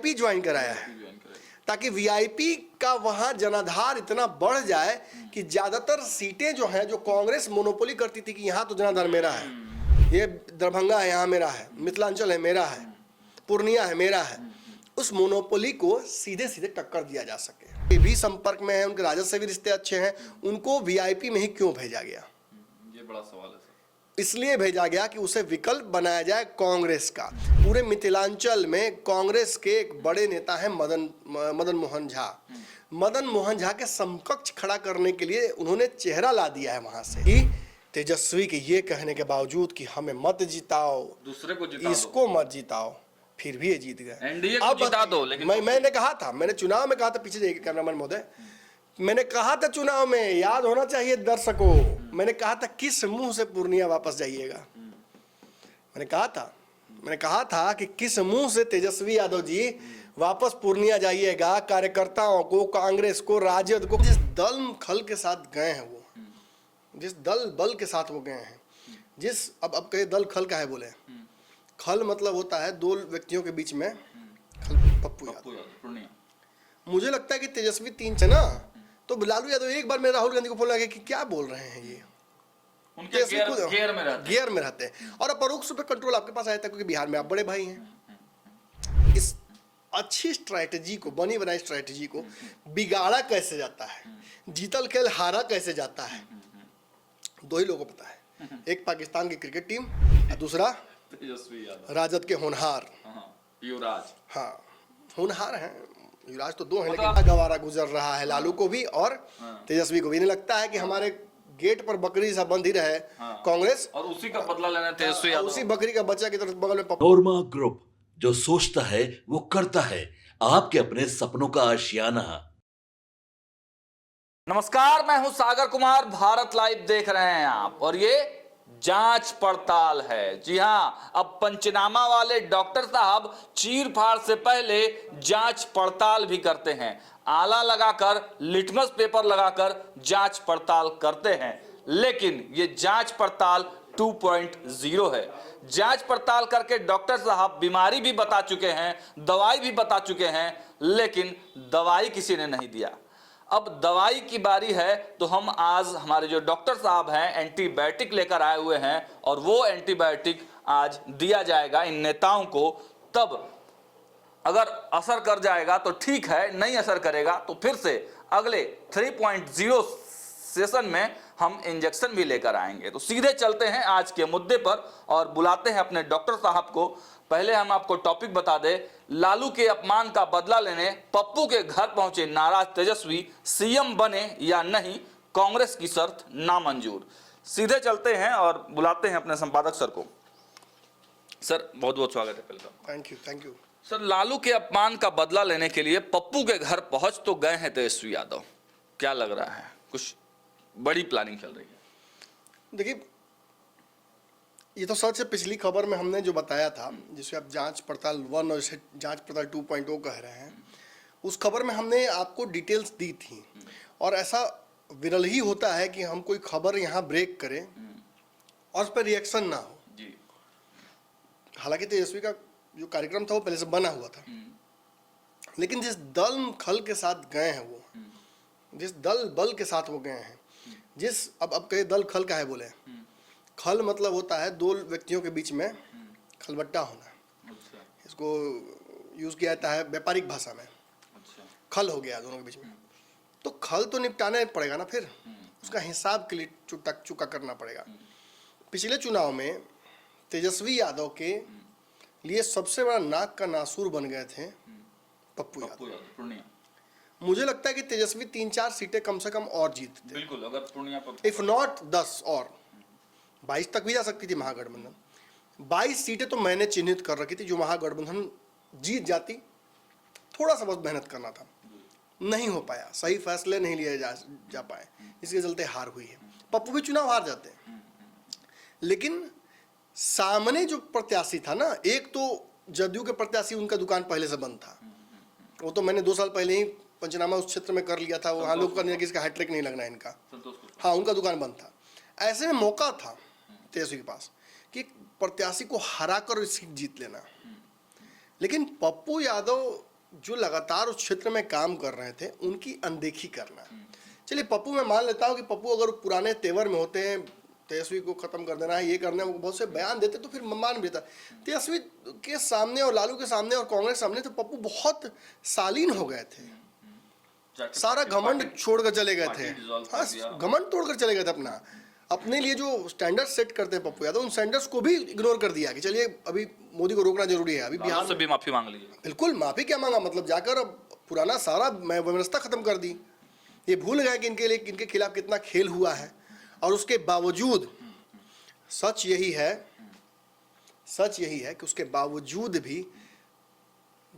VIP join कराया है, ताकि वीआईपी का वहां जनाधार इतना बढ़ जाए कि ज्यादातर सीटें जो हैं, जो कांग्रेस मोनोपोली करती थी कि यहाँ तो जनाधार मेरा है, ये दरभंगा है यहाँ मेरा है, मिथिलांचल है मेरा है, पूर्णिया है मेरा है, उस मोनोपोली को सीधे सीधे टक्कर दिया जा सके। ये भी संपर्क में है, उनके राजद से भी रिश्ते अच्छे हैं, उनको वीआईपी में ही क्यों भेजा गया? ये बड़ा सवाल है। इसलिए भेजा गया कि उसे विकल्प बनाया जाए कांग्रेस का। पूरे मिथिलांचल में कांग्रेस के एक बड़े नेता हैं मदन मोहन झा। मदन मोहन झा के समकक्ष खड़ा करने के लिए उन्होंने चेहरा ला दिया है वहां से कि तेजस्वी के ये कहने के बावजूद कि हमें मत जिताओ, दूसरे को जिता इसको मत जिताओ, फिर भी ये जीत गए। एनडीए को जिता दो। लेकिन मैंने कहा था, मैंने चुनाव में कहा था, पीछे जाइए कैमरामैन महोदय, मैंने कहा था चुनाव में, याद होना चाहिए दर्शकों, मैंने कहा था किस मुंह से पूर्णिया वापस जाइएगा। मैंने कहा था कि किस मुंह से तेजस्वी यादव जी वापस पूर्णिया जाइएगा। कार्यकर्ताओं को, कांग्रेस को, राजद को, जिस दल खल के साथ गए हैं वो, जिस दल बल के साथ वो गए हैं, जिस अब कहे दल खल का है बोले, खल मतलब होता है दो व्यक्तियों के बीच में खल। पप्पू यादव, मुझे लगता है कि तेजस्वी तीन है ना, तो लालू यादव एक बार में राहुल गांधी को फोन लगा कि क्या बोल रहे हैं ये, उनके गियर में रहते हैं और अपरोक्ष रूप से कंट्रोल आपके पास आया था, क्योंकि बिहार में आप बड़े भाई हैं। इस अच्छी स्ट्रैटेजी को, बनी बनाई स्ट्रैटेजी को बिगाड़ा कैसे जाता है, जीतल खेल हारा कैसे जाता है, दो ही लोगों को पता है। एक पाकिस्तान की क्रिकेट टीम और दूसरा तेजस्वी यादव, राजद के होनहार युवराज। हाँ, होनहार हैं, युवराज तो दो हैं, लेकिन गवारा गुजर रहा है लालू को भी और तेजस्वी को भी। नहीं लगता है कि हमारे गेट पर बकरी सा बंद ही रहे कांग्रेस, और उसी का बदला लेना तेजस्वी यादव, उसी बकरी का बच्चा की तरफ बगल में। नोरमा ग्रुप, जो सोचता है वो करता है, आपके अपने सपनों का आशियाना। नमस्कार, मैं हूं सागर कुमार, भारत लाइव देख रहे हैं आप, और ये जांच पड़ताल है। जी हां, अब पंचनामा वाले डॉक्टर साहब चीर फाड़ से पहले जांच पड़ताल भी करते हैं। आला लगाकर, लिटमस पेपर लगाकर जांच पड़ताल करते हैं, लेकिन ये जांच पड़ताल 2.0 है। जांच पड़ताल करके डॉक्टर साहब बीमारी भी बता चुके हैं, दवाई भी बता चुके हैं, लेकिन दवाई किसी ने नहीं दिया। अब दवाई की बारी है, तो हम आज हमारे जो डॉक्टर साहब हैं एंटीबायोटिक लेकर आए हुए हैं, और वो एंटीबायोटिक आज दिया जाएगा इन नेताओं को। तब अगर असर कर जाएगा तो ठीक है, नहीं असर करेगा तो फिर से अगले 3.0 सेशन में हम इंजेक्शन भी लेकर आएंगे। तो सीधे चलते हैं आज के मुद्दे पर और बुलाते हैं अपने डॉक्टर साहब को। पहले हम आपको टॉपिक बता दें, लालू के अपमान का बदला लेने पप्पू के घर पहुंचे नाराज तेजस्वी, सीएम बने या नहीं, कांग्रेस की शर्त नामंजूर। सीधे चलते हैं और बुलाते हैं अपने संपादक सर को। सर, बहुत बहुत स्वागत है। पहले थैंक यू सर, लालू के अपमान का बदला लेने के लिए पप्पू के घर पहुंच तो गए हैं तेजस्वी यादव, क्या लग रहा है कुछ बड़ी प्लानिंग चल रही है? देखिए, ये तो सच है, पिछली खबर में हमने जो बताया था, जिसे आप जांच पड़ताल 1 और इसे जांच पड़ताल 2.0 कह रहे हैं, उस खबर में हमने आपको डिटेल्स दी थी। और ऐसा विरल ही होता है कि हम कोई खबर यहाँ ब्रेक करें और उस पर रिएक्शन ना हो। हालांकि तेजस्वी का जो कार्यक्रम था वो पहले से बना हुआ था, लेकिन जिस दल खल के साथ गए हैं वो, जिस दल बल के साथ वो गए हैं, जिस अब कहे दल खल का है बोले, खल मतलब होता है दो व्यक्तियों के बीच में खलबट्टा होना। इसको यूज किया जाता है व्यापारिक भाषा में। खल हो गया दोनों के बीच में, तो खल तो निपटाना पड़ेगा ना, फिर उसका हिसाब के लिए चुका करना पड़ेगा। पिछले चुनाव में तेजस्वी यादव के लिए सबसे बड़ा नाक का नासूर बन गए थे पप्पू यादव। मुझे लगता है कि तेजस्वी 3-4 सीटें कम से कम और जीतते, बिल्कुल, अगर पूर्णिया इफ नॉट 10 और 22 तक भी जा सकती थी महागठबंधन। 22 सीटें तो मैंने चिन्हित कर रखी थी जो महागठबंधन जीत जाती, थोड़ा सा बहुत मेहनत करना था, नहीं हो पाया, सही फैसले नहीं लिए जा पाए, इसके चलते हार हुई है। पप्पू भी चुनाव हार जाते हैं, लेकिन सामने जो प्रत्याशी था ना, एक तो जदयू के प्रत्याशी, उनका दुकान पहले से बंद था, वो तो मैंने 2 साल पहले ही पंचनामा उस क्षेत्र में कर लिया था, वहाँ लोग का इसका हैट्रिक नहीं लगना इनका, हाँ, उनका दुकान बंद था। ऐसे में मौका था तेजस्वी के पास कि प्रत्याशी को हरा कर सीट जीत लेना, लेकिन पप्पू यादव जो लगातार उस क्षेत्र में काम कर रहे थे उनकी अनदेखी करना। चलिए पप्पू मैं मान लेता हूँ कि पप्पू अगर पुराने तेवर में होते हैं, तेजस्वी को खत्म कर देना है, ये करना है, वो बहुत से बयान देते तो फिर मान भी लेता। तेजस्वी के सामने और लालू के सामने और कांग्रेस के सामने तो पप्पू बहुत शालीन हो गए थे, सारा घमंड छोड़कर चले गए थे। हाँ, घमंड तोड़कर चले गए थे अपना। अपने लिए जो स्टैंडर्ड सेट करते हैं पप्पू यादव, उन स्टैंडर्ड्स को भी इग्नोर कर दिया कि चलिए अभी मोदी को रोकना जरूरी है। अभी बिहार से भी माफी मांग ली। बिल्कुल माफी क्या मांगा, मतलब जाकर अब पुराना सारा व्यवस्था खत्म कर दी। ये भूल गए कि इनके लिए, इनके खिलाफ कितना खेल हुआ है। और उसके बावजूद सच यही है कि उसके बावजूद भी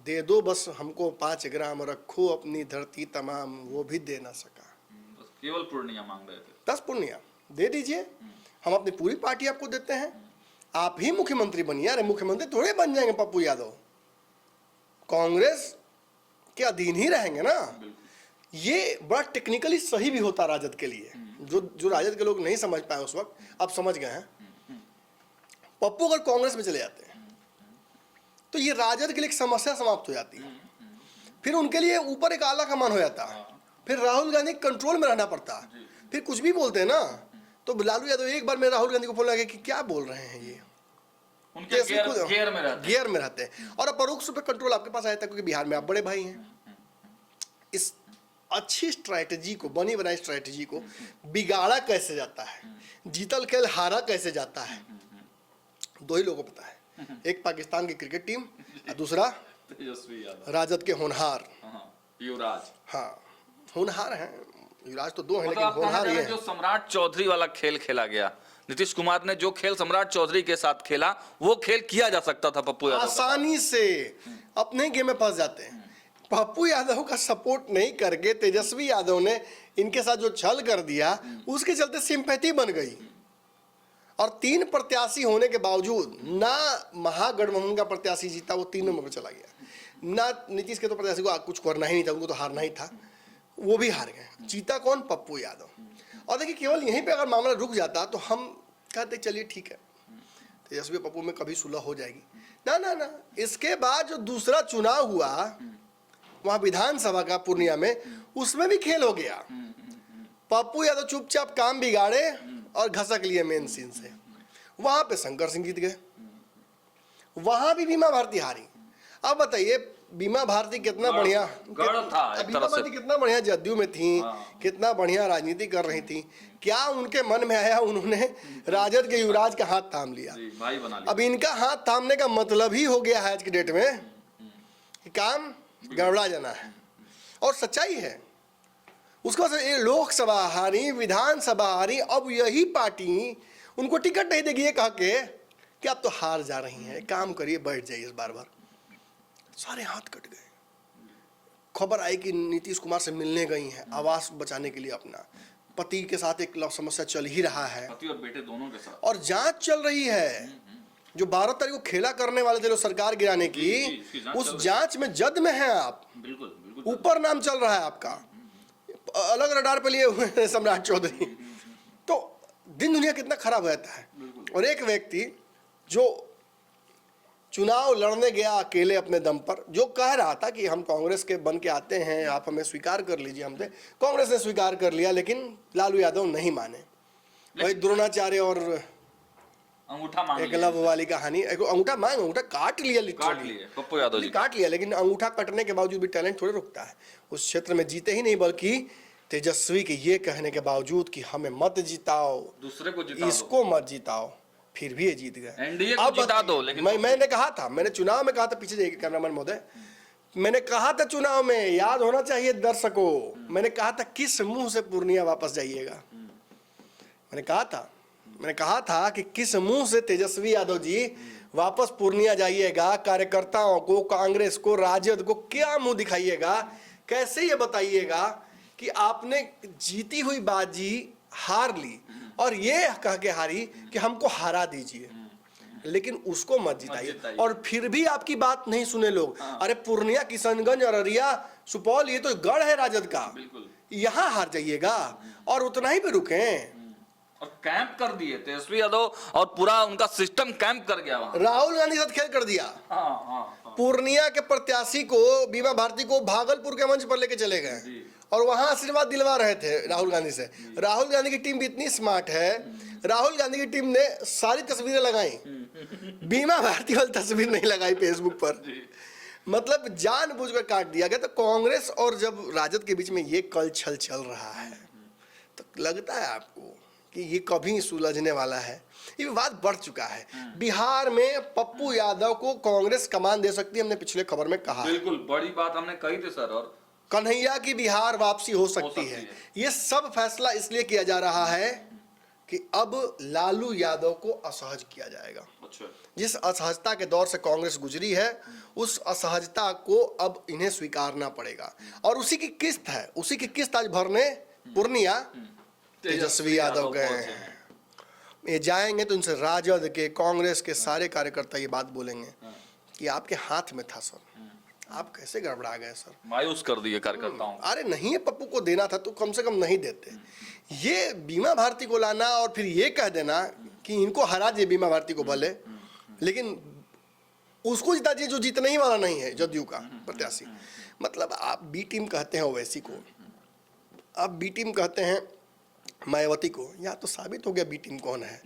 दे दो बस हमको 5 ग्राम, रखो अपनी धरती तमाम, वो भी दे ना सका। बस केवल पूर्णिया मांग रहे थे। 10 पूर्णिया दे दीजिए, हम अपनी पूरी पार्टी आपको देते हैं, आप ही मुख्यमंत्री बनिए। अरे मुख्यमंत्री थोड़े बन जाएंगे पप्पू यादव, कांग्रेस के अधीन ही रहेंगे ना। ये बड़ा टेक्निकली सही भी होता राजद के लिए, जो राजद के लोग नहीं समझ पाए उस वक्त, अब समझ गए हैं। पप्पू अगर कांग्रेस में चले जाते हैं तो ये राजद के लिए एक समस्या समाप्त हो जाती है। फिर उनके लिए ऊपर एक आला कमान हो जाता, फिर राहुल गांधी कंट्रोल में रहना पड़ता। फिर कुछ भी बोलते हैं ना तो लालू यादव एक बार में राहुल गांधी को बोलने लगे कि क्या बोल रहे हैं ये, उनके गियर में रहते हैं। और परोक्ष रूप से कंट्रोल आपके पास आया था क्योंकि बिहार में आप बड़े भाई हैं। इस अच्छी स्ट्रैटेजी को, बनी बनाई स्ट्रैटेजी को बिगाड़ा कैसे जाता है, जीतल खेल हारा कैसे जाता है, 2 ही लोगों को पता है। एक पाकिस्तान की क्रिकेट टीम और दूसरा तेजस्वी यादव, राजद के होनहार युवराज। हाँ होनहार हैं, युवराज तो 2 हैं मतलब लेकिन होनहार ये जो हैं। सम्राट चौधरी वाला खेल खेला गया, नीतीश कुमार ने जो खेल सम्राट चौधरी के साथ खेला, वो खेल किया जा सकता था पप्पू यादव। आसानी से अपने गेम में फंस जाते हैं। पप्पू यादव का सपोर्ट नहीं करके तेजस्वी यादव ने इनके साथ जो छल कर दिया, उसके चलते सिंपैथी बन गई। और 3 प्रत्याशी होने के बावजूद ना महागठबंधन का प्रत्याशी जीता, वो 3 नंबर पर चला गया। ना नीतीश के तो प्रत्याशी को कुछ करना ही नहीं था, उनको तो हारना ही था, वो भी हार गए। जीता कौन? पप्पू यादव। और देखिए केवल यहीं पे अगर मामला रुक जाता तो हम कहते चलिए ठीक है, तेजस्वी पप्पू में कभी सुलह हो जाएगी। ना ना ना, इसके बाद जो दूसरा चुनाव हुआ वहाँ विधानसभा का पूर्णिया में, उसमें भी खेल हो गया। पप्पू यादव चुपचाप काम बिगाड़े और घसक लिए मेन सीन से। वहां पे शंकर सिंह जीत गए, वहां भी बीमा भारती हारी। अब बताइए बीमा भारती कितना बढ़िया बीमा भारती कितना बढ़िया जदयू में थी, कितना बढ़िया राजनीति कर रही थी। क्या उनके मन में आया, उन्होंने राजद के युवराज का हाथ थाम लिया। भाई बना लिया। अब इनका हाथ थामने का मतलब ही हो गया है आज की डेट में कि काम गड़बड़ा जाना है, और सच्चाई है। उसके बाद ये लोकसभा हारी, विधानसभा हारी। अब यही पार्टी उनको टिकट नहीं देगी ये कह के कि आप तो हार जा रही हैं, काम करिए, बैठ जाइए। बार बार सारे हाथ कट गए। खबर आई कि नीतीश कुमार से मिलने गई हैं, आवास बचाने के लिए। अपना पति के साथ एक समस्या चल ही रहा है, पति और बेटे दोनों के साथ, और जांच चल रही है। जो 12 तारीख को खेला करने वाले थे लोग सरकार गिराने की, उस जांच में जद में हैं आप। बिल्कुल ऊपर नाम चल रहा है आपका, अलग रडार पे लिए हुए हैं सम्राट चौधरी। तो दिन दुनिया कितना खराब हो जाता है। और एक व्यक्ति जो चुनाव लड़ने गया अकेले अपने दम पर, जो कह रहा था कि हम कांग्रेस के बन के आते हैं, आप हमें स्वीकार कर लीजिए हमसे, कांग्रेस ने स्वीकार कर लिया, लेकिन लालू यादव नहीं माने। वही द्रोणाचार्य और अंगूठा मांग एकलव्य वाली कहानी। अंगूठा काट लिया, पप्पू यादव जी काट लिया। लेकिन अंगूठा कटने के बावजूद भी टैलेंट थोड़े रुकता है। उस क्षेत्र में जीते ही नहीं, बल्कि तेजस्वी के ये कहने के बावजूद कि हमें मत जिताओ, दूसरे को जिता इसको मत जिताओ, फिर भी ये जीत गए। एनडीए को जिता दो। लेकिन मैंने कहा था, मैंने चुनाव में कहा था, पीछे जाइए कैमरामैन महोदय, मैंने कहा था चुनाव में, याद होना चाहिए दर्शकों, मैंने कहा था किस मुंह से पूर्णिया वापस जाइएगा। मैंने कहा था कि किस मुंह से तेजस्वी यादव जी वापस पूर्णिया जाइएगा, कार्यकर्ताओं को, कांग्रेस को, राजद को क्या मुंह दिखाइएगा, कैसे ये बताइएगा कि आपने जीती हुई बाजी हार ली और ये कह के हारी कि हमको हरा दीजिए, लेकिन उसको मत जिताइए। और फिर भी आपकी बात नहीं सुने लोग। अरे पूर्णिया, किशनगंज, अररिया, सुपौल, ये तो गढ़ है राजद का, यहाँ हार जाइएगा और उतना ही पे रुकें। और कैंप कर दिए तेजस्वी यादव, और पूरा उनका सिस्टम कैंप कर गया वहां। राहुल गांधी के साथ खेल कर दिया। पूर्णिया के प्रत्याशी को, बीमा भारती को भागलपुर के मंच पर लेके चले गए और वहां आशीर्वाद दिलवा रहे थे राहुल गांधी से। राहुल गांधी की टीम भी इतनी स्मार्ट है, राहुल गांधी की टीम ने सारी तस्वीरें लगाई, बीमा भारती वाली तस्वीर नहीं लगाई फेसबुक पर। मतलब जानबूझकर काट दिया गया। तो कांग्रेस और जब राजद के बीच में ये कलछल चल रहा है तो लगता है आपको कि ये कभी सुलझने वाला है? ये विवाद बढ़ चुका है। बिहार में पप्पू यादव को कांग्रेस कमान दे सकती है, हमने पिछले खबर में कहा। बिल्कुल बड़ी बात हमने कही थी सर। और कन्हैया की बिहार वापसी हो सकती है। ये सब फैसला इसलिए किया जा रहा है कि अब लालू यादव को असहज किया जाएगा। अच्छा। जिस असहजता के दौर से कांग्रेस गुजरी है, उस असहजता को अब इन्हें स्वीकारना पड़ेगा और उसी की किस्त है, उसी की किस्त आज भरने पूर्णिया तेजस्वी यादव गए हैं। ये जाएंगे तो इनसे राजद के, कांग्रेस के सारे कार्यकर्ता ये बात बोलेंगे कि आपके हाथ में था सर, आप कैसे गड़बड़ा गए सर, मायूस कर दिए कार्यकर्ताओं। अरे नहीं है, पप्पू को देना था तो कम से कम नहीं देते। ये बीमा भारती को लाना और फिर ये कह देना कि इनको हरा दिए बीमा भारती को भले, लेकिन उसको जिता दिए जो जीतने ही वाला नहीं है, जदयू का प्रत्याशी। मतलब आप बी टीम कहते हैं ओवैसी को, आप बी टीम कहते हैं मायावती को, यहाँ तो साबित हो गया बी टीम कौन है।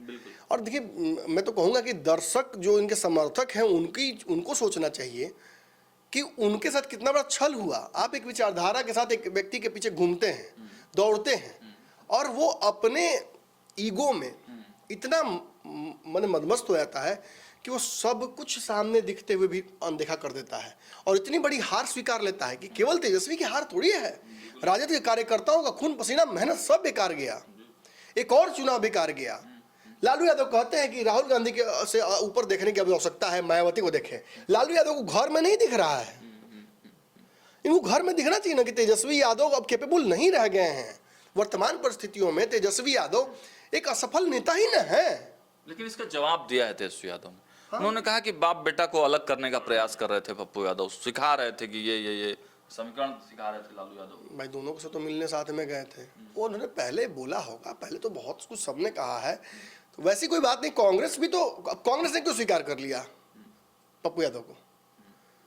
और देखिए, मैं तो कहूँगा कि दर्शक जो इनके समर्थक हैं उनको सोचना चाहिए कि उनके साथ कितना बड़ा छल हुआ। आप एक विचारधारा के साथ एक व्यक्ति के पीछे घूमते हैं, दौड़ते हैं और वो अपने ईगो में इतना मदमस्त हो जाता है कि वो सब कुछ सामने दिखते हुए भी अनदेखा कर देता है और इतनी बड़ी हार स्वीकार लेता है कि केवल तेजस्वी की हार थोड़ी है, राजद के कार्यकर्ताओं का खून पसीना मेहनत सब बेकार गया, एक और चुनाव बेकार गया। लालू यादव कहते हैं कि राहुल गांधी के से ऊपर देखने की आवश्यकता है, मायावती को देखें। लालू यादव को घर में नहीं दिख रहा है, इनको घर में दिखना चाहिए ना कि तेजस्वी यादव अब कैपेबल नहीं रह गए हैं। वर्तमान परिस्थितियों में तेजस्वी यादव एक असफल नेता ही न है। लेकिन इसका जवाब दिया है तेजस्वी यादव ने। उन्होंने कहा कि बाप बेटा को अलग करने का प्रयास कर रहे थे पप्पू यादव, सिखा रहे थे कि ये समीकरण सिखा रहे थे लालू यादव। भाई दोनों से तो मिलने साथ में गए थे, वो उन्होंने पहले बोला होगा, पहले तो बहुत कुछ सबने कहा है, तो वैसी कोई बात नहीं। कांग्रेस भी तो, कांग्रेस ने क्यों स्वीकार कर लिया पप्पू यादव को,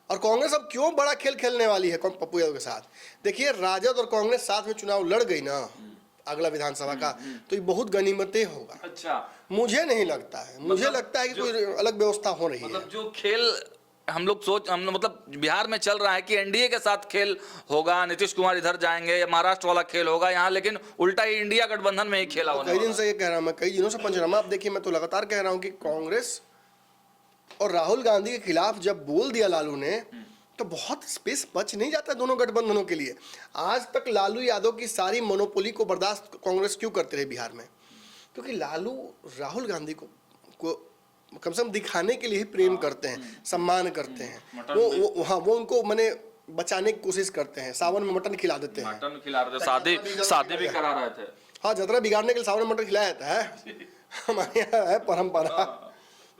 और कांग्रेस अब क्यों बड़ा खेल खेलने वाली है पप्पू यादव के साथ? देखिए, राजद और कांग्रेस साथ में चुनाव लड़ गई ना अगला विधानसभा का, तो ये बहुत गनीमतें होगा। अच्छा, मुझे नहीं लगता है, मुझे लगता है कि कोई अलग व्यवस्था हो रही है। मतलब जो खेल हम मतलब बिहार में चल रहा है कि एनडीए के साथ खेल होगा, नीतीश कुमार इधर जाएंगे या महाराष्ट्र वाला खेल होगा यहाँ, लेकिन उल्टा ही इंडिया गठबंधन में ही खेला होने कई दिन से ये कह रहा हूं मैं, कई दिनों से पंचनामा। आप देखिए, मैं तो लगातार कह रहा हूं कि कांग्रेस और राहुल गांधी के खिलाफ जब बोल दिया लालू ने, तो बहुत स्पेस बच नहीं जाता दोनों गठबंधनों के लिए। आज तक लालू यादव की सारी मोनोपोली को बर्दाश्त कांग्रेस क्यों करते रहे बिहार में? क्योंकि लालू राहुल गांधी को कम से कम दिखाने के लिए ही प्रेम करते हैं, सम्मान करते हैं। वो उनको मैंने बचाने की कोशिश करते हैं। सावन में मटन खिला देते हैं, मटन खिला रहे थे, शादी भी करा रहे थे। हाँ, जतरा बिगाड़ने के लिए सावन में मटन खिलाया जाता है, हमारे यहाँ है परंपरा।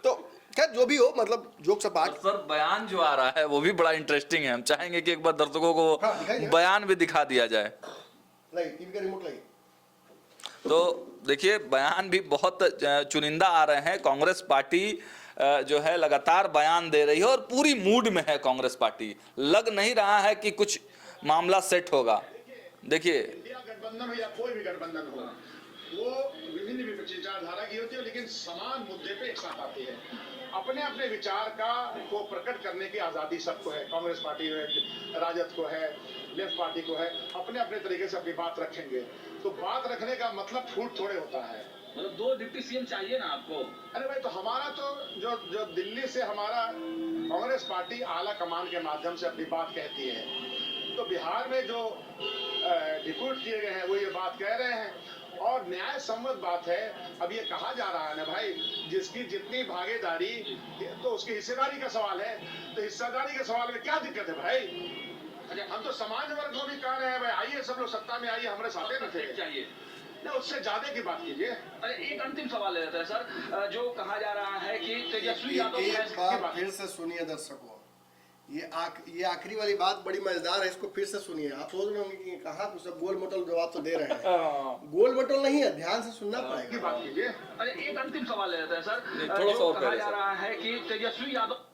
तो खैर जो भी हो, मतलब जोक सपाट। सर, बयान जो आ रहा है वो भी बड़ा इंटरेस्टिंग है। हम चाहेंगे कि एक बार दर्शकों को बयान भी दिखा दिया जाए। टीवी का रिमोट लाइए। तो देखिए, बयान भी बहुत चुनिंदा आ रहे हैं। कांग्रेस पार्टी जो है लगातार बयान दे रही है और पूरी मूड में है कांग्रेस पार्टी। लग नहीं रहा है कि कुछ मामला सेट होगा। देखिए, इंडिया गठबंधन हो या कोई भी गठबंधन हो, वो विभिन्न विपक्षी विचारधारा की होती है, लेकिन समान मुद्दे पे एक साथ आती है। अपने अपने विचार को प्रकट करने की आजादी सबको है। कांग्रेस पार्टी है, राजद को है, लेफ्ट पार्टी को है, अपने अपने तरीके से अपनी बात रखेंगे। तो बात रखने का मतलब फूट थोड़े होता है। मतलब 2 डिप्टी सीएम चाहिए ना आपको? अरे भाई, तो हमारा तो जो दिल्ली से हमारा कांग्रेस पार्टी आला कमान के माध्यम से अपनी बात कहती है, तो बिहार में जो डिप्यूट किए गए हैं वो ये बात कह रहे हैं और न्याय सम्मत बात है। अब ये कहा जा रहा है ना भाई, जिसकी जितनी भागीदारी तो उसकी हिस्सेदारी का सवाल है। तो हिस्सेदारी के सवाल में क्या दिक्कत है भाई? हम तो समाज वर्ग को भी कह रहे हैं भाई, आइए सब लोग सत्ता में आइए, हमारे साथ में चाहिए ना, उससे ज्यादा की बात कीजिए। अरे एक अंतिम सवाल लेते हैं सर, जो कहा जा रहा है कि तेजस्वी यादव एक बार फिर से सुनिए दर्शकों, ये आखिरी वाली बात बड़ी मजेदार है, इसको फिर से सुनिए। आप सोच रहे होंगे कि कहा कुछ गोल मटोल जवाब तो दे रहे हैं, गोल मटोल नहीं है, ध्यान से सुनना पड़ेगा। बात कीजिए। अरे एक अंतिम सवाल लेते हैं सर, थोड़ा सा जो और कहा जा रहा है कि तेजस्वी यादव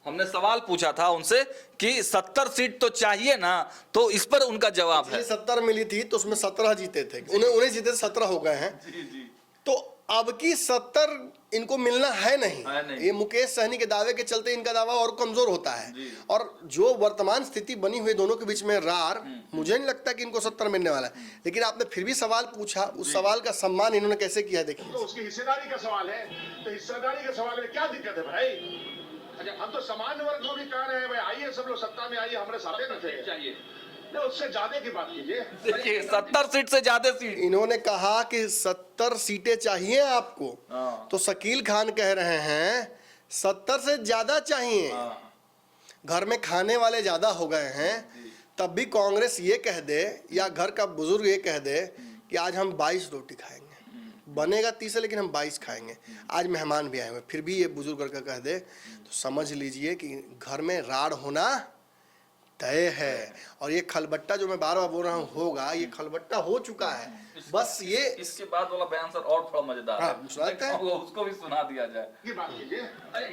हमने सवाल पूछा था उनसे कि 70 सीट तो चाहिए ना, तो इस पर उनका जवाब है 70 मिली थी तो उसमें 17 जीते थे, उन्हें जीते 17 हो गए हैं। तो अब की 70 इनको मिलना है नहीं। ये मुकेश सहनी के दावे के चलते इनका दावा और कमजोर होता है। और जो वर्तमान स्थिति बनी हुई दोनों के बीच में रार, मुझे नहीं लगता कि इनको 70 मिलने वाला है। लेकिन आपने फिर भी सवाल पूछा, उस सवाल का सम्मान इन्होंने कैसे किया है देखिए। तो उसकी हिस्सेदारी का सवाल है, तो हिस्सेदारी के सवाल में क्या दिक्कत है भाई? हम तो सामान्य वर्ग को भी कह रहे हैं भाई आइए सब लोग सत्ता में आइए, हमारे साथ न थे चाहिए, उससे ज्यादा की बात कीजिए। देखिए 70 सीट से ज्यादा सीट इन्होंने कहा कि 70 सीटें चाहिए आपको, तो शकील खान कह रहे हैं 70 से ज्यादा चाहिए। घर में खाने वाले ज्यादा हो गए हैं, तब भी कांग्रेस ये कह दे या घर का बुजुर्ग ये कह दे कि आज हम 22 रोटी खाएंगे, बनेगा 30 है लेकिन हम 22 खाएंगे, आज मेहमान भी आए हुए, फिर भी ये बुजुर्ग करके कह दे, तो समझ लीजिए कि घर में राड़ होना तय है। और ये खलबट्टा जो मैं बार बार बोल रहा हूँ होगा, ये खलबट्टा हो चुका है। बस ये इसके बाद वाला बयान सर और थोड़ा मजेदार है, सुनाते हैं, उसको भी सुना दिया जाए। की बात कीजिए।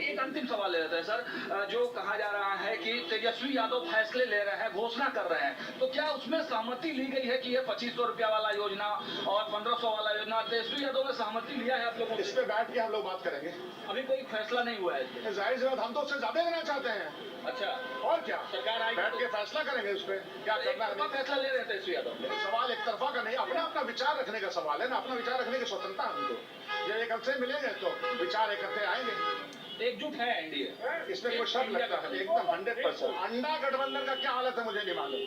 एक अंतिम सवाल ले लेते हैं सर, जो कहा जा रहा है कि तेजस्वी यादव फैसले ले रहे हैं, घोषणा कर रहे हैं, तो क्या उसमें सहमति ली गई है कि ये 2500 रुपया वाला योजना और 1500 वाला योजना, तेजस्वी यादव ने सहमति लिया है आप लोगों इस पे बैठ के हम लोग बात करेंगे। अभी कोई फैसला नहीं हुआ है? जाहिर सी बात, हम तो उससे ज्यादा देना चाहते हैं। अच्छा, और क्या सरकार आएगी बैठ के फैसला करेंगे उस पर क्या करना है। फैसला ले रहे हैं तेजस्वी यादव? सवाल एक तरफा का नहीं, अपना अपना विचार रखने का सवाल है ना, अपना विचार रखने की स्वतंत्रता हमको। जब एक से मिलेंगे तो विचार इकट्ठे आएंगे। एकजुट है एनडीए, इसमें कोई शक लगता है? एकदम 100%। अंडा गठबंधन का क्या हालत है मुझे नहीं मालूम,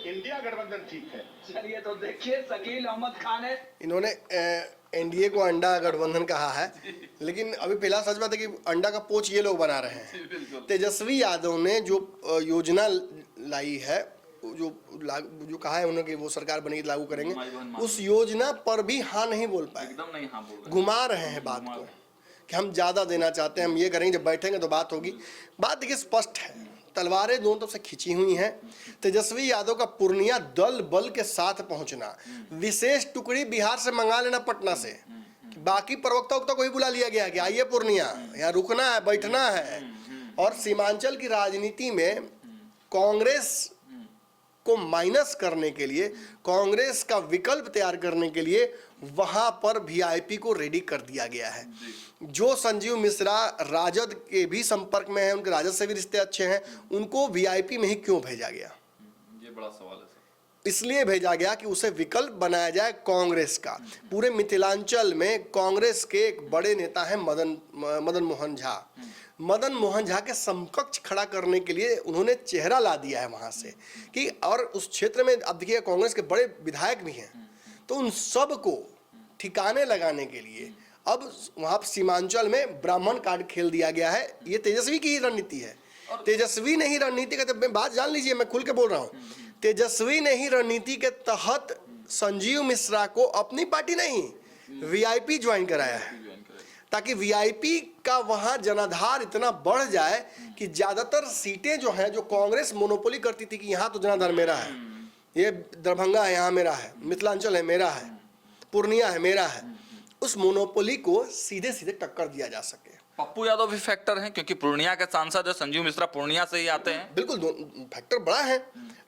इंडिया गठबंधन ठीक है। चलिए तो देखिए, शकील अहमद खान है, इन्होंने एनडीए को अंडा गठबंधन कहा है, लेकिन अभी फिलहाल सच बात है कि अंडा का पोच ये लोग बना रहे हैं। तेजस्वी यादव ने जो योजना लाई है, जो कहा है उन्होंने कि वो सरकार बनेगी लागू करेंगे, उस योजना पर भी हाँ नहीं बोल पाए, एकदम नहीं हाँ बोल रहे, घुमा रहे हैं बात को कि हम ज्यादा देना चाहते हैं, हम ये करेंगे, जब बैठेंगे तो बात होगी। बात देखिए स्पष्ट है, तलवारें दोनों तरफ से खींची हुई हैं। तेजस्वी यादव का पूर्णिया दल बल के साथ पहुंचना, विशेष टुकड़ी बिहार से मंगा लेना पटना से, बाकी प्रवक्ता को ही बुला लिया गया कि आइए पूर्णिया, यहाँ रुकना है, बैठना है। और सीमांचल की राजनीति में कांग्रेस को माइनस करने के लिए, कांग्रेस का विकल्प तैयार करने के लिए वहां पर वीआईपी को रेडी कर दिया गया है। जो संजीव मिश्रा राजद के भी संपर्क में है, उनके राजद से भी रिश्ते अच्छे हैं, उनको वीआईपी में ही क्यों भेजा गया? ये बड़ा सवाल है सर। इसलिए भेजा गया कि उसे विकल्प बनाया जाए कांग्रेस का। पूरे मिथिलांचल में कांग्रेस के एक बड़े नेता हैं मदन मोहन झा। मदन मोहन झा के समकक्ष खड़ा करने के लिए उन्होंने चेहरा ला दिया है वहां से कि, और उस क्षेत्र में अब देखिए कांग्रेस के बड़े विधायक भी हैं, तो उन सब को ठिकाने लगाने के लिए अब वहां सीमांचल में ब्राह्मण कार्ड खेल दिया गया है। ये तेजस्वी की ही रणनीति है। तेजस्वी ने ही रणनीति का, तो बात जान लीजिए, मैं खुल के बोल रहा हूँ, तेजस्वी ने ही रणनीति के तहत संजीव मिश्रा को अपनी पार्टी नहीं वीआईपी ज्वाइन कराया है, ताकि वीआईपी का वहां जनाधार इतना बढ़ जाए कि ज्यादातर सीटें जो हैं, जो कांग्रेस मोनोपोली करती थी कि यहाँ तो जनाधार मेरा है, ये दरभंगा है यहाँ मेरा है, मिथिलांचल है मेरा है, पूर्णिया है मेरा है, उस मोनोपोली को सीधे सीधे टक्कर दिया जा सके। पप्पू यादव भी फैक्टर हैं, क्योंकि पूर्णिया के सांसद है, संजीव मिश्रा पूर्णिया से ही आते हैं। बिल्कुल फैक्टर बड़ा है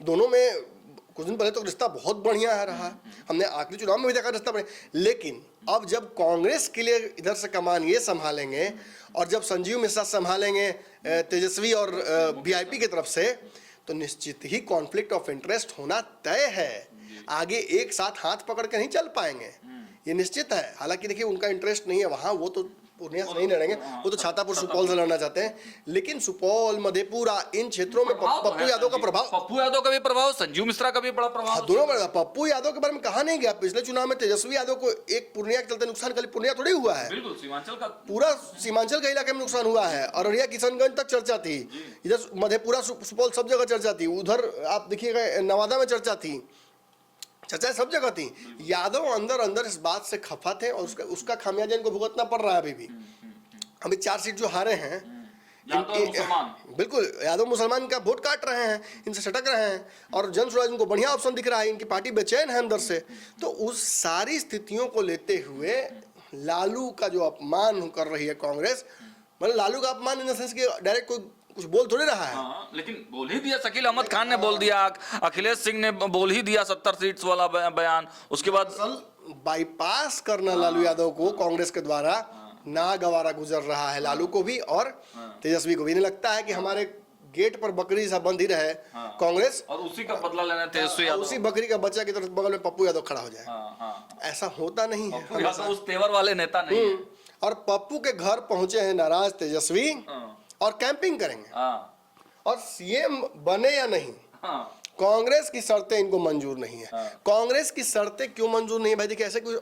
दोनों में। कुछ दिन पहले तो रिश्ता बहुत बढ़िया है रहा, हमने आखिरी चुनाव में भी देखा रिश्ता बढ़िया, लेकिन अब जब कांग्रेस के लिए इधर से कमान ये संभालेंगे और जब संजीव मिश्रा संभालेंगे तेजस्वी और वीआईपी की तरफ से, तो निश्चित ही कॉन्फ्लिक्ट ऑफ इंटरेस्ट होना तय है। आगे एक साथ हाथ पकड़ के नहीं चल पाएंगे, ये निश्चित है। हालांकि देखिए उनका इंटरेस्ट नहीं है वहाँ, वो तो पूर्णिया से नहीं लड़ेंगे, वो तो छातापुर सुपौल से लड़ना चाहते हैं, लेकिन सुपौल मधेपुरा इन क्षेत्रों में पप्पू यादव का प्रभाव, पप्पू यादव का भी प्रभाव, संजीव मिश्रा का भी बड़ा प्रभाव, दोनों बड़ा। पप्पू यादव के बारे में कहा नहीं गया, पिछले चुनाव में तेजस्वी यादव को एक पूर्णिया के चलते नुकसान, खाली पूर्णिया थोड़ी हुआ है, बिल्कुल सीमांचल का, पूरा सीमांचल के इलाके में नुकसान हुआ है। अररिया किशनगंज तक चर्चा थी, इधर मधेपुरा सुपौल सब जगह चर्चा थी, उधर आप देखिएगा नवादा में चर्चा थी, चर्चा सब जगह थी। यादव अंदर अंदर इस बात से खफा थे और उसका खामियाजा इनको भुगतना पड़ रहा है। अभी 4 सीट जो हारे हैं, बिल्कुल यादव मुसलमान का वोट काट रहे हैं, इनसे सटक रहे हैं, और जन स्वराज इनको बढ़िया ऑप्शन दिख रहा है, इनकी पार्टी बेचैन है अंदर से। तो उस सारी स्थितियों को लेते हुए लालू का जो अपमान कर रही है कांग्रेस, मतलब लालू का अपमान इन द सेंस कि डायरेक्ट कोई कुछ बोल थोड़ी रहा है। हाँ, लेकिन बोल ही दिया, शकील अहमद खान ने बोल दिया, अखिलेश सिंह ने बोल ही दिया 70 सीट्स वाला बयान। उसके बाद असल बाईपास करना लालू यादव को कांग्रेस के द्वारा नागवारा गुजर रहा है लालू को भी और तेजस्वी को भी। नहीं लगता है कि हमारे गेट पर बकरी सा बंद ही रहे कांग्रेस और उसी का बदला लेना तेजस्वी यादव, उसी बकरी का बच्चा की तरफ बगल में पप्पू यादव खड़ा हो जाए। हाँ, ऐसा होता नहीं है पप्पू यादव उस तेवर वाले नेता नहीं है। और पप्पू के घर पहुंचे हैं नाराज तेजस्वी और कैंपिंग करेंगे। और सीएम बने या नहीं, कांग्रेस की शर्तें इनको मंजूर नहीं है। कांग्रेस की शर्तें क्यों मंजूर नहीं है भाई? देखिए, ऐसे कोई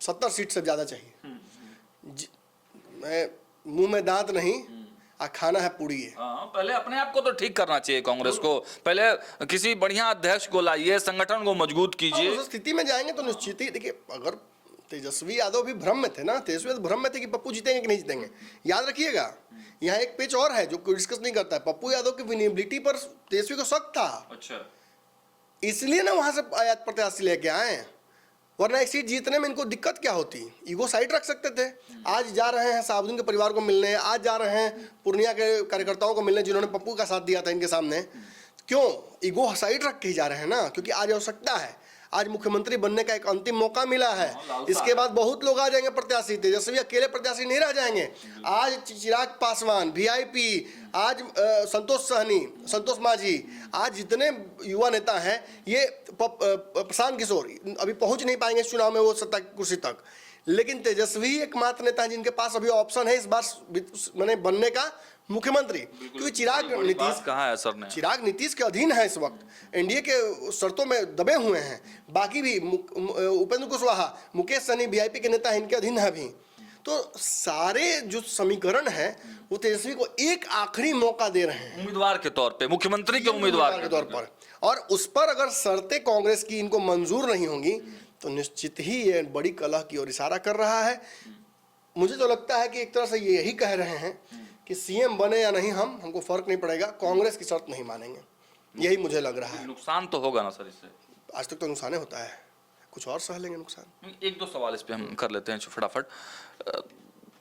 70 सीट से ज्यादा चाहिए। मैं मुंह में दांत नहीं, खाना है पूड़ी है। पहले अपने आप को तो ठीक करना चाहिए कांग्रेस को, पहले किसी बढ़िया अध्यक्ष को लाइए, संगठन को मजबूत कीजिए। उस स्थिति में जाएंगे तो निश्चित ही देखिए, अगर तेजस्वी यादव भी भ्रम में थे ना, तेजस्वी यादव भ्रम में थे कि पप्पू जीतेंगे कि नहीं जीतेंगे। याद रखिएगा, यहाँ एक पेच और है जो कोई डिस्कस नहीं करता है। पप्पू यादव की विनेबिलिटी पर तेजस्वी को शक था। अच्छा, इसलिए ना वहां से आयात प्रत्याशी लेके आए, वरना एक सीट जीतने में इनको दिक्कत क्या होती? ईगो साइड रख सकते थे। आज जा रहे हैं साबुद्दीन के परिवार को मिलने, आज जा रहे हैं पूर्णिया के कार्यकर्ताओं को मिलने जिन्होंने पप्पू का साथ दिया था इनके सामने। क्यों ईगो साइड रख के ही जा रहे हैं ना? क्योंकि आज आवश्यकता है, आज मुख्यमंत्री बनने का एक अंतिम मौका मिला है। इसके बाद बहुत लोग आ जाएंगे प्रत्याशी, तेजस्वी अकेले प्रत्याशी नहीं रह जाएंगे। आज चिराग पासवान, वीआईपी, आज संतोष सहनी, संतोष माझी, आज जितने युवा नेता हैं, ये प्रशांत किशोर अभी पहुंच नहीं पाएंगे इस चुनाव में वो सत्ता की कुर्सी तक। लेकिन तेजस्वी एकमात्र नेता है जिनके पास अभी ऑप्शन है इस बार मैंने बनने का मुख्यमंत्री। क्योंकि चिराग नीतीश कहाँ है सर ने, चिराग नीतीश के अधीन है इस वक्त, एनडीए के शर्तों में दबे हुए हैं। बाकी भी उपेंद्र कुशवाहा, मुकेश सहनी वीआईपी के नेता इनके अधीन है अभी। तो सारे जो समीकरण है वो तेजस्वी को एक आखिरी मौका दे रहे हैं उम्मीदवार के तौर पे, मुख्यमंत्री के उम्मीदवार के तौर पर। और उस पर अगर शर्तें कांग्रेस की इनको मंजूर नहीं होंगी तो निश्चित ही ये बड़ी कलह की ओर इशारा कर रहा है। मुझे तो लगता है कि एक तरह से ये यही कह रहे हैं कि सीएम बने या नहीं हमको फर्क नहीं पड़ेगा, कांग्रेस की शर्त नहीं मानेंगे। यही मुझे लग रहा है। नुकसान तो होगा ना सर इससे? आज तक तो नुकसान होता है, कुछ और सह लेंगे नुकसान। एक दो सवाल इस पे हम कर लेते हैं फटाफट।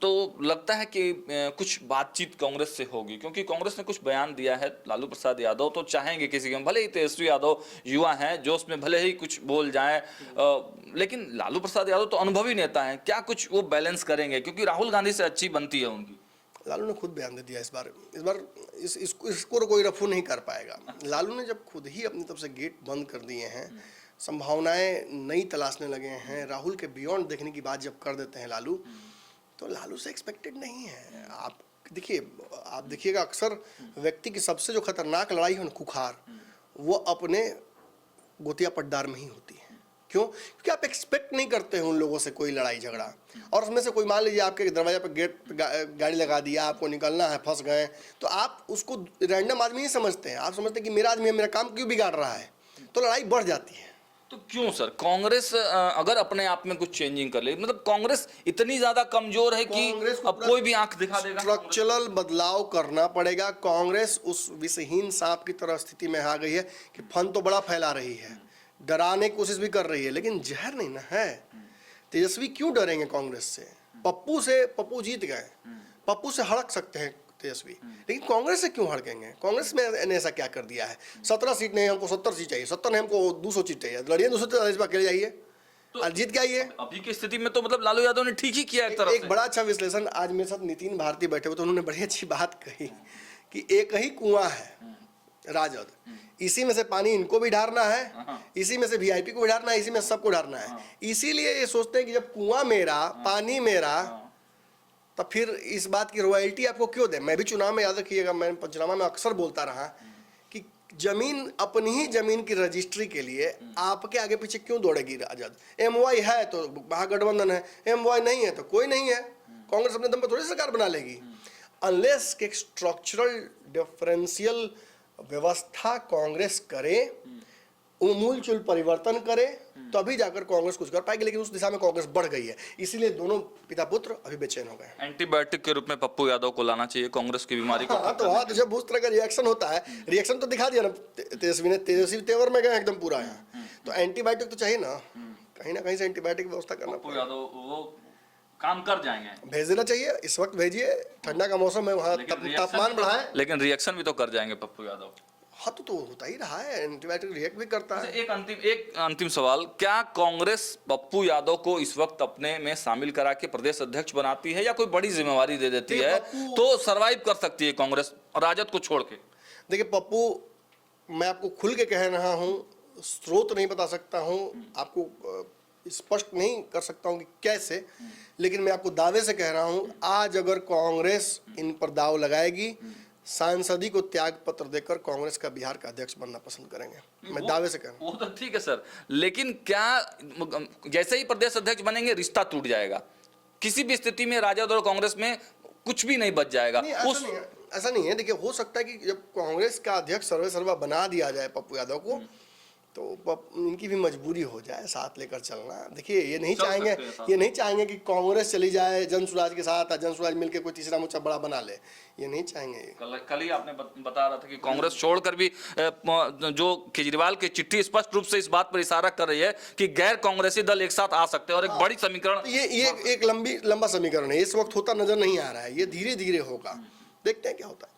तो लगता है कि कुछ बातचीत कांग्रेस से होगी, क्योंकि कांग्रेस ने कुछ बयान दिया है। लालू प्रसाद यादव तो चाहेंगे किसी के, भले ही तेजस्वी यादव युवा हैं, जोश में भले ही कुछ बोल जाएं, लेकिन लालू प्रसाद यादव तो अनुभवी नेता हैं। क्या कुछ वो बैलेंस करेंगे? क्योंकि राहुल गांधी से अच्छी बनती है उनकी। लालू ने खुद बयान दे दिया इस बार इसको कोई रफू नहीं कर पाएगा। लालू ने जब खुद ही अपनी तरफ से गेट बंद कर दिए हैं, संभावनाएं नई तलाशने लगे हैं, राहुल के बियॉन्ड देखने की बात जब कर देते हैं लालू, तो लालू से एक्सपेक्टेड नहीं है। आप देखिएगा अक्सर व्यक्ति की सबसे जो खतरनाक लड़ाई है खुखार, वो अपने गोतिया पट्टार में ही होती है। क्यों? क्योंकि आप एक्सपेक्ट नहीं करते हैं उन लोगों से कोई लड़ाई झगड़ा, और उसमें से कोई मान लीजिए आपके दरवाजे पर गेट गाड़ी लगा दिया, आपको निकलना है, फंस गए, तो आप उसको रैंडम आदमी नहीं समझते हैं। आप समझते हैं कि मेरा आदमी है, मेरा काम क्यों बिगाड़ रहा है, तो लड़ाई बढ़ जाती है। तो क्यों सर कांग्रेस अगर अपने आप में कुछ चेंजिंग कर ले, मतलब कांग्रेस इतनी ज्यादा कमजोर है कि अब कोई भी आंख दिखा देगा? स्ट्रक्चरल बदलाव करना पड़ेगा। कांग्रेस उस विषहीन सांप की तरह स्थिति में आ गई है कि फन तो बड़ा फैला रही है, डराने की कोशिश भी कर रही है, लेकिन जहर नहीं ना है। तेजस्वी क्यों डरेंगे कांग्रेस से? पप्पू जीत गए, पप्पू से हड़क सकते हैं तेजस्वी, लेकिन कांग्रेस से क्यों हड़केंगे? कांग्रेस ने ऐसा क्या कर दिया है? 17 सीट नहीं, हमको 70 सीट चाहिए, 70 नहीं हमको 200 सीट चाहिए, लड़िए 243 पर अकेले जाइए, तो जीत के आइए। अभी की स्थिति में तो मतलब लालू यादव ने ठीक ही किया एक तरफ से। बड़ा अच्छा विश्लेषण आज मेरे साथ नितिन भारती बैठे हुए, तो उन्होंने बड़ी अच्छी बात कही कि एक ही कुआं है राजद, इसी में से पानी इनको भी ढारना है, इसी में से वीआईपी को भी ढारना है, इसी में सबको ढारना है। इसीलिए ये सोचते हैं कि जब कुआं मेरा, पानी मेरा, तो फिर इस बात की रॉयल्टी आपको क्यों दे? मैं भी चुनाव में, याद रखिएगा, मैं पंचनामा में अक्सर बोलता रहा कि जमीन, अपनी ही जमीन की रजिस्ट्री के लिए आपके आगे पीछे क्यों दौड़ेगी राजद? एमवाई है तो महागठबंधन है, एमवाई नहीं है तो कोई नहीं है। कांग्रेस अपने दम पर थोड़ी सरकार बना लेगी। अनलेस के स्ट्रक्चरल डिफरेंशियल व्यवस्था कांग्रेस करे, मूलचूल परिवर्तन करे, तभी जाकर कांग्रेस कुछ कर पाएगी। लेकिन उस दिशा में कांग्रेस बढ़ गई है, इसीलिए दोनों पिता पुत्र अभी बेचैन हो गए। एंटीबायोटिक के रूप में पप्पू यादव को लाना चाहिए कांग्रेस की बीमारी को। तो जब उस तरह का रिएक्शन होता है, रिएक्शन तो दिखा दिया ना तेजस्वी ने, तेजस्वी तेवर में गए एकदम पूरा यहाँ, तो एंटीबायोटिक तो चाहिए ना, कहीं से एंटीबायोटिक व्यवस्था करना। पप्पू यादव वो काम कर जाएंगे। भेज देना चाहिए, इस वक्त भेजिए, ठंडा का मौसम है, वहाँ तापमान बढ़ा है। लेकिन रिएक्शन भी तो कर जाएंगे पप्पू यादव। हाँ तो होता ही रहा है, एंटीबायोटिक रिएक्ट भी करता है। एक अंतिम सवाल, क्या कांग्रेस पप्पू यादव को इस वक्त अपने में शामिल करा के प्रदेश अध्यक्ष बनाती है या कोई बड़ी जिम्मेवारी दे देती है तो सरवाइव कर सकती है कांग्रेस राजद को छोड़ के? देखिए पप्पू, मैं आपको खुल के कह रहा हूँ, स्रोत नहीं बता सकता हूँ आपको, स्पष्ट नहीं कर सकता हूँ कि कैसे, लेकिन मैं आपको दावे से कह रहा हूँ, आज अगर कांग्रेस इन पर दाव लगाएगी, सांसदी को त्याग पत्र देकर कांग्रेस का बिहार का अध्यक्ष बनना पसंद करेंगे। मैं दावे से कह रहा हूं। वो तो ठीक है सर, लेकिन क्या जैसे ही प्रदेश अध्यक्ष बनेंगे रिश्ता टूट जाएगा? किसी भी स्थिति में राजद और कांग्रेस में कुछ भी नहीं बच जाएगा। नहीं, ऐसा नहीं है। देखिए, हो सकता है कि जब कांग्रेस का अध्यक्ष सर्वे सर्वा बना दिया जाए पप्पू यादव को, तो इनकी भी मजबूरी हो जाए साथ लेकर चलना। देखिए, ये नहीं चाहेंगे कि कांग्रेस चली जाए जन स्वराज के साथ, जन स्वराज मिलकर कोई तीसरा मोर्चा बड़ा बना ले, ये नहीं चाहेंगे। कल ही आपने बता रहा था कि कांग्रेस छोड़कर भी जो केजरीवाल की चिट्ठी स्पष्ट रूप से इस बात पर इशारा कर रही है कि गैर कांग्रेसी दल एक साथ आ सकते हैं और एक बड़ी समीकरण। ये एक लंबा समीकरण है, इस वक्त होता नजर नहीं आ रहा है, ये धीरे धीरे होगा, देखते हैं क्या होता है।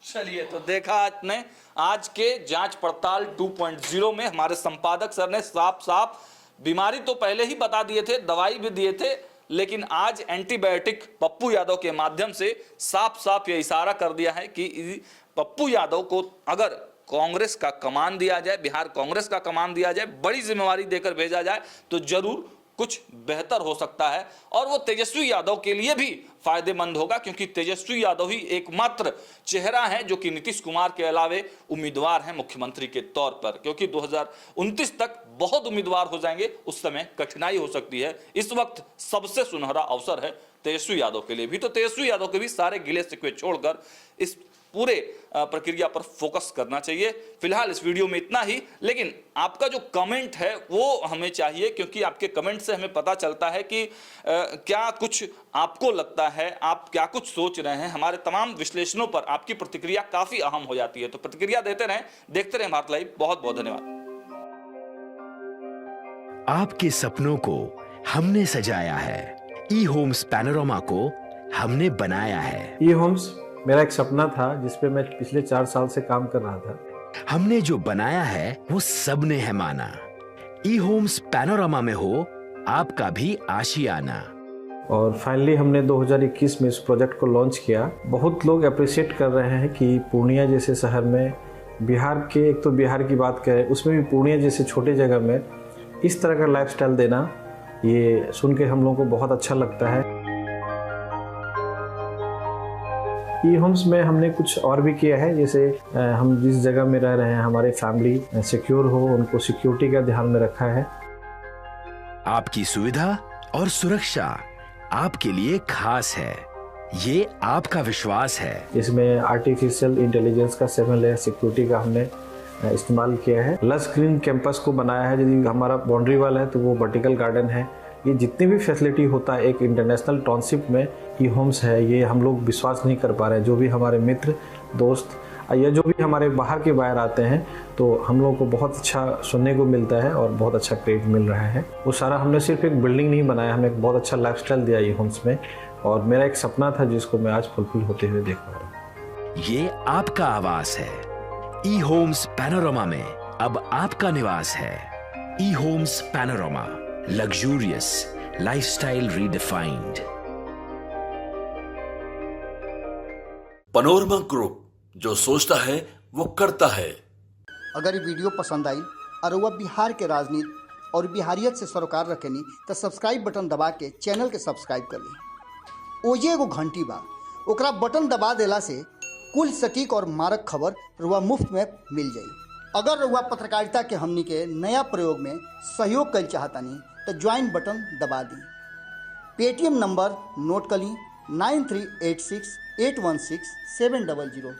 चलिए, तो देखा आपने आज के जांच पड़ताल 2.0 में हमारे संपादक सर ने साफ साफ बीमारी तो पहले ही बता दिए थे, दवाई भी दिए थे, लेकिन आज एंटीबायोटिक पप्पू यादव के माध्यम से साफ साफ ये इशारा कर दिया है कि पप्पू यादव को अगर कांग्रेस का कमान दिया जाए, बिहार कांग्रेस का कमान दिया जाए, बड़ी जिम्मेवारी देकर भेजा जाए तो जरूर कुछ बेहतर हो सकता है और वो तेजस्वी यादव के लिए भी फायदेमंद होगा, क्योंकि तेजस्वी यादव ही एकमात्र चेहरा है जो कि नीतीश कुमार के अलावे उम्मीदवार हैं मुख्यमंत्री के तौर पर, क्योंकि 2029 तक बहुत उम्मीदवार हो जाएंगे, उस समय कठिनाई हो सकती है। इस वक्त सबसे सुनहरा अवसर है तेजस्वी यादव के लिए भी, तो तेजस्वी यादव के भी सारे गिले शिकवे छोड़कर इस पूरे प्रक्रिया पर फोकस करना चाहिए। फिलहाल इस वीडियो में इतना ही, लेकिन आपका जो कमेंट है वो हमें चाहिए, क्योंकि आपके कमेंट से हमें पता चलता है कि क्या कुछ आपको लगता है, आप क्या कुछ सोच रहे हैं। हमारे तमाम विश्लेषणों पर आपकी प्रतिक्रिया काफी अहम हो जाती है, तो प्रतिक्रिया देते रहें, देखते रहें भारत लाइव। बहुत बहुत धन्यवाद। आपके सपनों को हमने सजाया है, ई होम्स पैनोरामा को हमने बनाया है। ई होम्स मेरा एक सपना था जिस पे मैं पिछले 4 साल से काम कर रहा था। हमने जो बनाया है वो सबने है माना। ई होम्स पैनोरामा में हो आपका भी आशियाना। और फाइनली हमने 2021 में इस प्रोजेक्ट को लॉन्च किया। बहुत लोग अप्रिशिएट कर रहे हैं कि पूर्णिया जैसे शहर में, बिहार के, एक तो बिहार की बात करें उसमें भी पूर्णिया जैसे छोटे जगह में इस तरह का लाइफस्टाइल देना, ये सुन के हम लोगों को बहुत अच्छा लगता है। ई होम्स में हमने कुछ और भी किया है, जैसे हम जिस जगह में रह रहे हैं हमारे फैमिली सिक्योर हो, उनको सिक्योरिटी का ध्यान में रखा है। आपकी सुविधा और सुरक्षा आपके लिए खास है, ये आपका विश्वास है। इसमें आर्टिफिशियल इंटेलिजेंस का 7 लेयर सिक्योरिटी का हमने इस्तेमाल किया है। लस ग्रीन कैंपस को बनाया है, यदि हमारा बाउंड्री वाल है तो वो वर्टिकल गार्डन है। ये जितनी भी फैसिलिटी होता है एक इंटरनेशनल टाउनशिप में ई होम्स है, ये हम लोग विश्वास नहीं कर पा रहे हैं। जो भी हमारे मित्र दोस्त या जो भी हमारे बाहर के बाहर आते हैं तो हम लोगों को बहुत अच्छा सुनने को मिलता है और बहुत अच्छा क्रेडिट मिल रहा है। वो सारा हमने सिर्फ एक बिल्डिंग नहीं बनाया, हमें एक बहुत अच्छा लाइफस्टाइल दिया ई होम्स में, और मेरा एक सपना था जिसको मैं आज फुलफिल होते हुए देख पा रहा हूँ। ये आपका आवास है। ई होम्स पैनोरामा में अब आपका निवास है। E Homes Panorama, luxurious lifestyle redefined. Panorama group, जो सोचता है वो करता है। अगर ये वीडियो पसंद आई और वह बिहार के राजनीति और बिहारियत से सरोकार रखेनी तो सब्सक्राइब बटन दबा के चैनल के सब्सक्राइब कर ली। ओजे एगो घंटी बा, ओकरा बटन दबा देला से कुल सटीक और मारक खबर रुआ मुफ्त में मिल जाई। अगर रुआ पत्रकारिता के हमनी के नया प्रयोग में सहयोग कर चाहतानी तो ज्वाइन बटन दबा दी। पेटीएम नंबर नोट कर ली 9386816700।